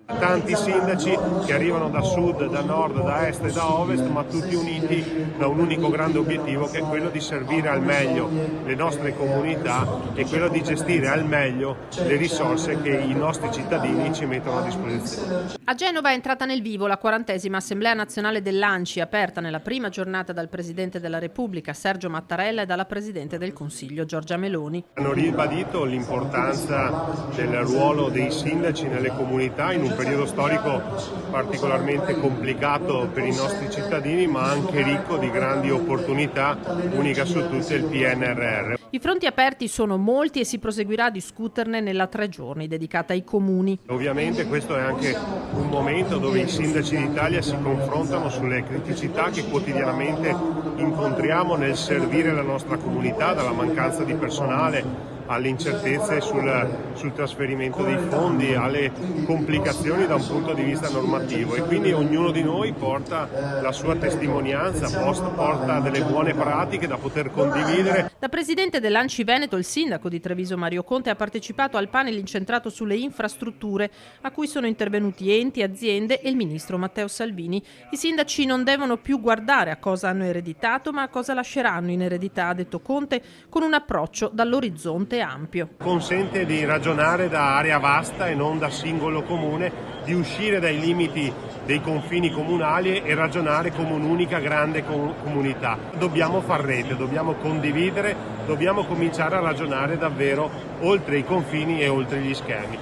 Tanti sindaci che arrivano da sud, da nord, da est e da ovest, ma tutti uniti da un unico grande obiettivo, che è quello di servire al meglio le nostre comunità e quello di gestire al meglio le risorse che i nostri cittadini ci mettono a disposizione. A Genova è entrata nel vivo la 40ª Assemblea Nazionale dell'ANCI, aperta nella prima giornata dal Presidente della Repubblica Sergio Mattarella e dalla Presidente del Consiglio Giorgia Meloni. Hanno ribadito l'importanza del ruolo dei sindaci nelle comunità in un periodo storico particolarmente complicato per i nostri cittadini, ma anche ricco di grandi opportunità, unica su tutte il PNRR. I fronti aperti sono molti e si proseguirà a discuterne nella 3 giorni dedicata ai comuni. Ovviamente questo è anche un momento dove i sindaci d'Italia si confrontano sulle criticità che quotidianamente incontriamo nel servire la nostra comunità, dalla mancanza di personale alle incertezze sul trasferimento dei fondi, alle complicazioni da un punto di vista normativo, e quindi ognuno di noi porta la sua testimonianza, porta delle buone pratiche da poter condividere. Da presidente dell'ANCI Veneto, il sindaco di Treviso Mario Conte ha partecipato al panel incentrato sulle infrastrutture, a cui sono intervenuti enti, aziende e il ministro Matteo Salvini. I sindaci non devono più guardare a cosa hanno ereditato, ma a cosa lasceranno in eredità, ha detto Conte, con un approccio dall'orizzonte ampio. Consente di ragionare da area vasta e non da singolo comune, di uscire dai limiti dei confini comunali e ragionare come un'unica grande comunità. Dobbiamo far rete, dobbiamo condividere, dobbiamo cominciare a ragionare davvero oltre i confini e oltre gli schemi.